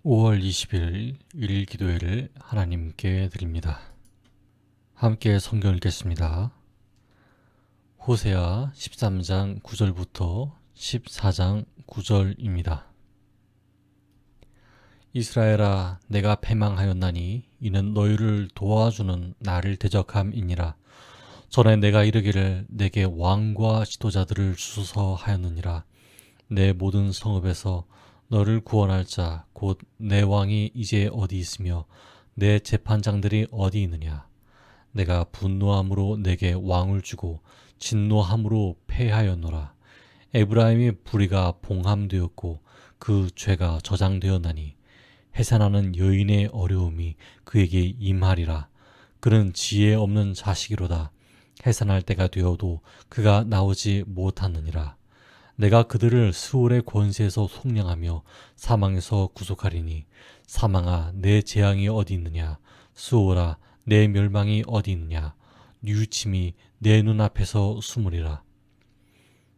5월 20일 일기도회를 하나님께 드립니다. 함께 성경 읽겠습니다. 호세아 13장 9절부터 14장 9절입니다. 이스라엘아, 내가 패망하였나니 이는 너희를 도와주는 나를 대적함이니라. 전에 내가 이르기를 내게 왕과 지도자들을 주소서 하였느니라. 내 모든 성읍에서 너를 구원할 자 곧 내 왕이 이제 어디 있으며 내 재판장들이 어디 있느냐. 내가 분노함으로 내게 왕을 주고 진노함으로 패하였노라. 에브라임의 불의가 봉함되었고 그 죄가 저장되었나니 해산하는 여인의 어려움이 그에게 임하리라. 그는 지혜 없는 자식이로다. 해산할 때가 되어도 그가 나오지 못하느니라. 내가 그들을 스올의 권세에서 속량하며 사망에서 구속하리니 사망아, 내 재앙이 어디 있느냐. 스올아, 내 멸망이 어디 있느냐. 뉘우침이 내 눈앞에서 숨으리라.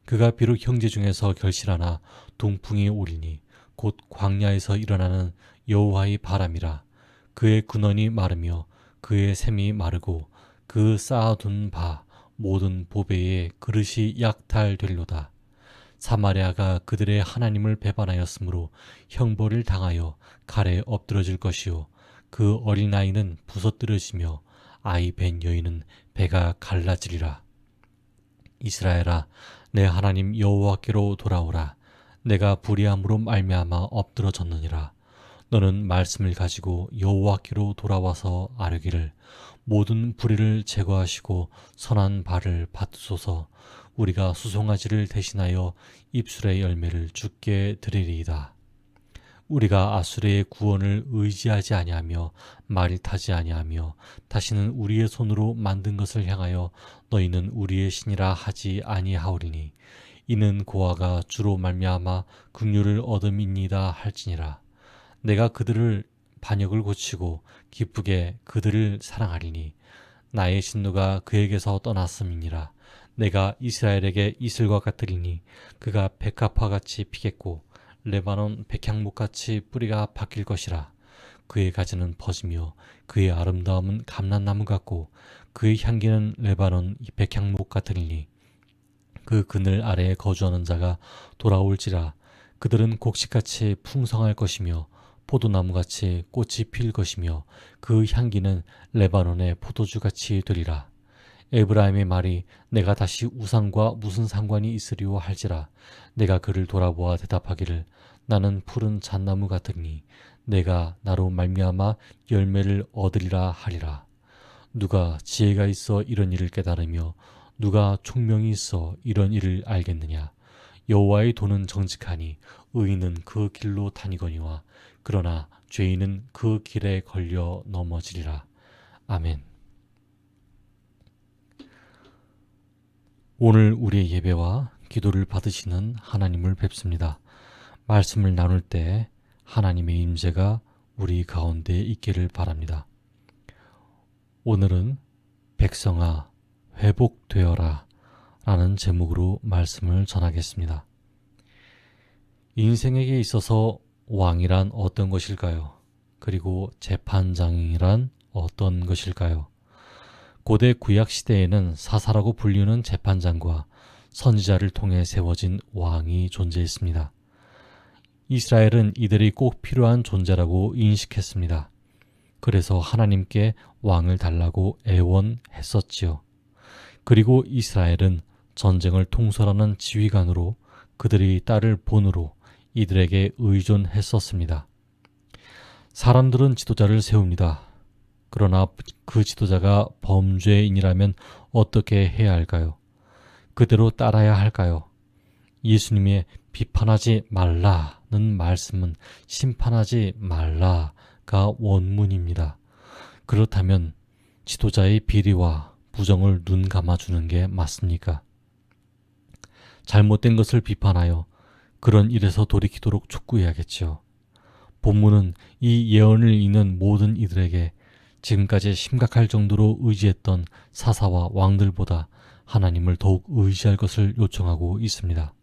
그가 비록 형제 중에서 결실하나 동풍이 오리니 곧 광야에서 일어나는 여호와의 바람이라. 그의 근원이 마르며 그의 샘이 마르고 그 쌓아둔 바 모든 보배의 그릇이 약탈되리로다. 사마리아가 그들의 하나님을 배반하였으므로 형벌을 당하여 칼에 엎드러질 것이요 그 어린아이는 부서뜨려지며 아이 벤 여인은 배가 갈라지리라. 이스라엘아, 내 하나님 여호와께로 돌아오라. 내가 불의함으로 말미암아 엎드러졌느니라. 너는 말씀을 가지고 여호와께로 돌아와서 아뢰기를 모든 불의를 제거하시고 선한 발을 받으소서. 우리가 수송아지를 대신하여 입술의 열매를 주께 드리리이다. 우리가 아수르의 구원을 의지하지 아니하며 말이 타지 아니하며 다시는 우리의 손으로 만든 것을 향하여 너희는 우리의 신이라 하지 아니하오리니 이는 고아가 주로 말미암아 긍휼을 얻음이니이다 할지니라. 내가 그들을 반역을 고치고 기쁘게 그들을 사랑하리니 나의 진노가 그에게서 떠났음이니라. 내가 이스라엘에게 이슬과 같으리니 그가 백합화같이 피겠고 레바논 백향목같이 뿌리가 바뀔 것이라. 그의 가지는 퍼지며 그의 아름다움은 감람나무 같고 그의 향기는 레바논 백향목 같으리니 그 그늘 아래에 거주하는 자가 돌아올지라. 그들은 곡식같이 풍성할 것이며 포도나무같이 꽃이 필 것이며 그 향기는 레바논의 포도주같이 되리라. 에브라임의 말이 내가 다시 우상과 무슨 상관이 있으리오 할지라. 내가 그를 돌아보아 대답하기를 나는 푸른 잣나무 같으니 내가 나로 말미암아 열매를 얻으리라 하리라. 누가 지혜가 있어 이런 일을 깨달으며 누가 총명이 있어 이런 일을 알겠느냐. 여호와의 도는 정직하니 의인은 그 길로 다니거니와 그러나 죄인은 그 길에 걸려 넘어지리라. 아멘. 오늘 우리의 예배와 기도를 받으시는 하나님을 뵙습니다. 말씀을 나눌 때 하나님의 임재가 우리 가운데 있기를 바랍니다. 오늘은 백성아 회복되어라 라는 제목으로 말씀을 전하겠습니다. 인생에게 있어서 왕이란 어떤 것일까요? 그리고 재판장이란 어떤 것일까요? 고대 구약 시대에는 사사라고 불리는 재판장과 선지자를 통해 세워진 왕이 존재했습니다. 이스라엘은 이들이 꼭 필요한 존재라고 인식했습니다. 그래서 하나님께 왕을 달라고 애원했었지요. 그리고 이스라엘은 전쟁을 통솔하는 지휘관으로 그들이 딸을 본으로 이들에게 의존했었습니다. 사람들은 지도자를 세웁니다. 그러나 그 지도자가 범죄인이라면 어떻게 해야 할까요? 그대로 따라야 할까요? 예수님의 비판하지 말라는 말씀은 심판하지 말라가 원문입니다. 그렇다면 지도자의 비리와 부정을 눈 감아주는 게 맞습니까? 잘못된 것을 비판하여 그런 일에서 돌이키도록 촉구해야겠지요. 본문은 이 예언을 읽는 모든 이들에게 지금까지 심각할 정도로 의지했던 사사와 왕들보다 하나님을 더욱 의지할 것을 요청하고 있습니다.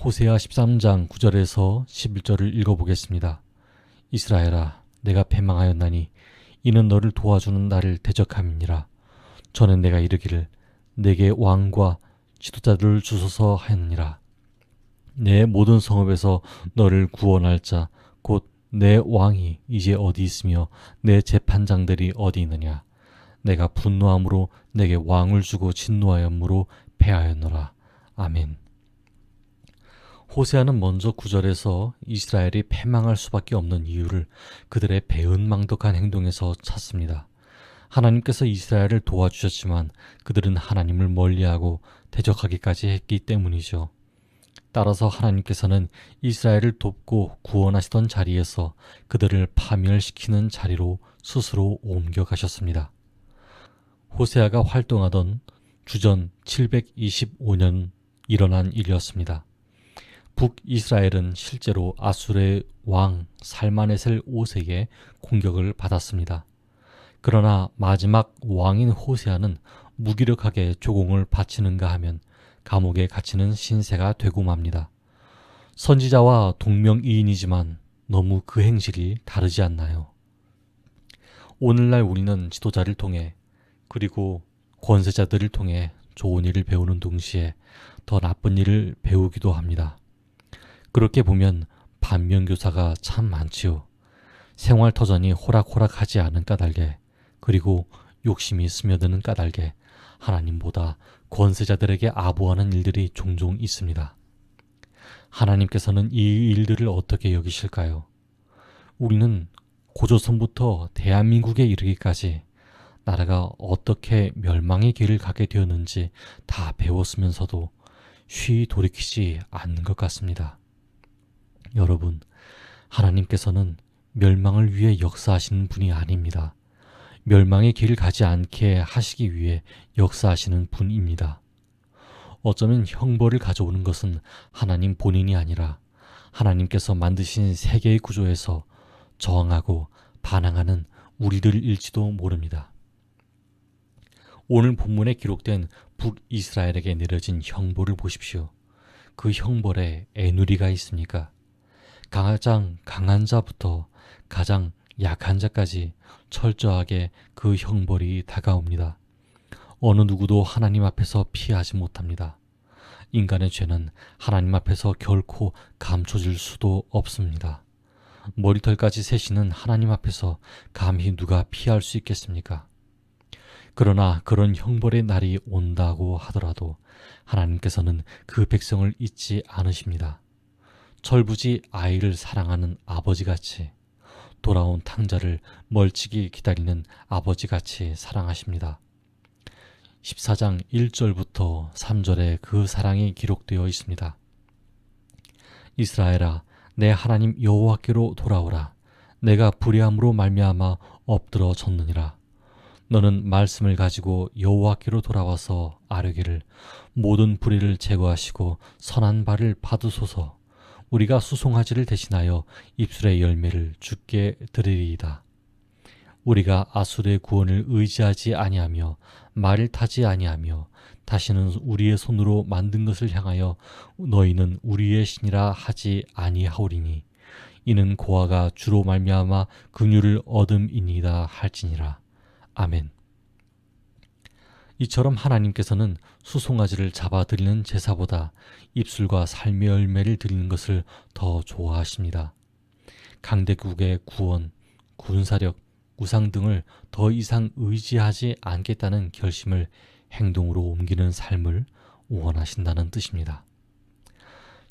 호세아 13장 9절에서 11절을 읽어보겠습니다. 이스라엘아, 내가 패망하였나니 이는 너를 도와주는 나를 대적함이니라. 전에 내가 이르기를 내게 왕과 지도자들을 주소서 하였느니라. 내 모든 성읍에서 너를 구원할 자 곧 내 왕이 이제 어디 있으며 내 재판장들이 어디 있느냐. 내가 분노함으로 내게 왕을 주고 진노하였므로 패하였노라. 아멘. 호세아는 먼저 9절에서 이스라엘이 패망할 수밖에 없는 이유를 그들의 배은망덕한 행동에서 찾습니다. 하나님께서 이스라엘을 도와주셨지만 그들은 하나님을 멀리하고 대적하기까지 했기 때문이죠. 따라서 하나님께서는 이스라엘을 돕고 구원하시던 자리에서 그들을 파멸시키는 자리로 스스로 옮겨가셨습니다. 호세아가 활동하던 주전 725년 일어난 일이었습니다. 북이스라엘은 실제로 아수르의 왕 살마네셀 5세의 공격을 받았습니다. 그러나 마지막 왕인 호세아는 무기력하게 조공을 바치는가 하면 감옥에 갇히는 신세가 되고 맙니다. 선지자와 동명이인이지만 너무 그 행실이 다르지 않나요? 오늘날 우리는 지도자를 통해 그리고 권세자들을 통해 좋은 일을 배우는 동시에 더 나쁜 일을 배우기도 합니다. 그렇게 보면 반면교사가 참 많지요. 생활터전이 호락호락하지 않은 까닭에 그리고 욕심이 스며드는 까닭에 하나님보다 권세자들에게 아부하는 일들이 종종 있습니다. 하나님께서는 이 일들을 어떻게 여기실까요? 우리는 고조선부터 대한민국에 이르기까지 나라가 어떻게 멸망의 길을 가게 되었는지 다 배웠으면서도 쉬이 돌이키지 않는 것 같습니다. 여러분, 하나님께서는 멸망을 위해 역사하시는 분이 아닙니다. 멸망의 길을 가지 않게 하시기 위해 역사하시는 분입니다. 어쩌면 형벌을 가져오는 것은 하나님 본인이 아니라 하나님께서 만드신 세계의 구조에서 저항하고 반항하는 우리들일지도 모릅니다. 오늘 본문에 기록된 북이스라엘에게 내려진 형벌을 보십시오. 그 형벌에 애누리가 있습니까? 가장 강한 자부터 가장 약한 자까지 철저하게 그 형벌이 다가옵니다. 어느 누구도 하나님 앞에서 피하지 못합니다. 인간의 죄는 하나님 앞에서 결코 감춰질 수도 없습니다. 머리털까지 세시는 하나님 앞에서 감히 누가 피할 수 있겠습니까? 그러나 그런 형벌의 날이 온다고 하더라도 하나님께서는 그 백성을 잊지 않으십니다. 철부지 아이를 사랑하는 아버지같이 돌아온 탕자를 멀찍이 기다리는 아버지같이 사랑하십니다. 14장 1절부터 3절에 그 사랑이 기록되어 있습니다. 이스라엘아, 내 하나님 여호와께로 돌아오라. 내가 불의함으로 말미암아 엎드러 졌느니라. 너는 말씀을 가지고 여호와께로 돌아와서 아뢰기를 모든 불의를 제거하시고 선한 발을 받으소서. 우리가 수송아지를 대신하여 입술의 열매를 주께 드리리이다. 우리가 아수르의 구원을 의지하지 아니하며 말을 타지 아니하며 다시는 우리의 손으로 만든 것을 향하여 너희는 우리의 신이라 하지 아니하오리니 이는 고아가 주로 말미암아 긍휼을 얻음이니이다 할지니라. 아멘. 이처럼 하나님께서는 수송아지를 잡아드리는 제사보다 입술과 삶의 열매를 드리는 것을 더 좋아하십니다. 강대국의 구원, 군사력, 우상 등을 더 이상 의지하지 않겠다는 결심을 행동으로 옮기는 삶을 원하신다는 뜻입니다.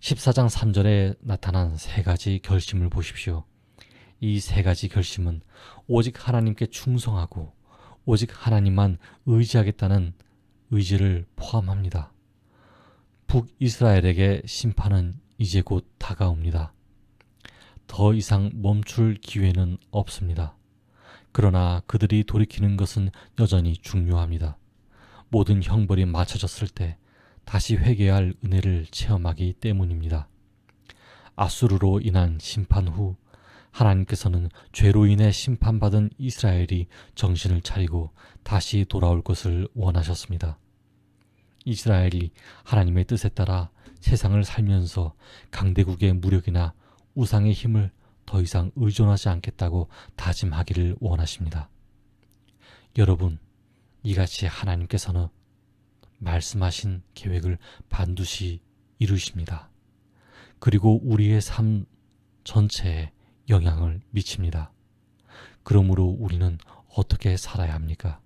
14장 3절에 나타난 세 가지 결심을 보십시오. 이 세 가지 결심은 오직 하나님께 충성하고 오직 하나님만 의지하겠다는 의지를 포함합니다. 북이스라엘에게 심판은 이제 곧 다가옵니다. 더 이상 멈출 기회는 없습니다. 그러나 그들이 돌이키는 것은 여전히 중요합니다. 모든 형벌이 맞춰졌을 때 다시 회개할 은혜를 체험하기 때문입니다. 아수르로 인한 심판 후 하나님께서는 죄로 인해 심판받은 이스라엘이 정신을 차리고 다시 돌아올 것을 원하셨습니다. 이스라엘이 하나님의 뜻에 따라 세상을 살면서 강대국의 무력이나 우상의 힘을 더 이상 의존하지 않겠다고 다짐하기를 원하십니다. 여러분, 이같이 하나님께서는 말씀하신 계획을 반드시 이루십니다. 그리고 우리의 삶 전체에 영향을 미칩니다. 그러므로 우리는 어떻게 살아야 합니까?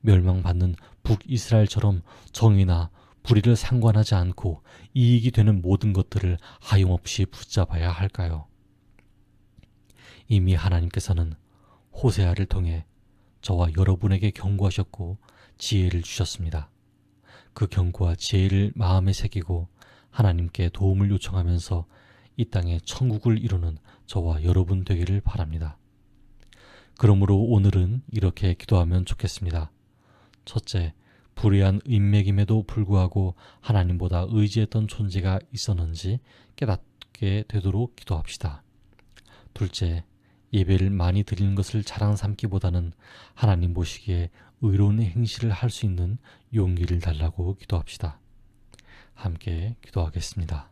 멸망받는 북이스라엘처럼 정의나 불의를 상관하지 않고 이익이 되는 모든 것들을 하염없이 붙잡아야 할까요? 이미 하나님께서는 호세아를 통해 저와 여러분에게 경고하셨고 지혜를 주셨습니다. 그 경고와 지혜를 마음에 새기고 하나님께 도움을 요청하면서 이 땅에 천국을 이루는 저와 여러분 되기를 바랍니다. 그러므로 오늘은 이렇게 기도하면 좋겠습니다. 첫째, 불의한 인맥임에도 불구하고 하나님보다 의지했던 존재가 있었는지 깨닫게 되도록 기도합시다. 둘째, 예배를 많이 드리는 것을 자랑 삼기보다는 하나님 보시기에 의로운 행실을 할 수 있는 용기를 달라고 기도합시다. 함께 기도하겠습니다.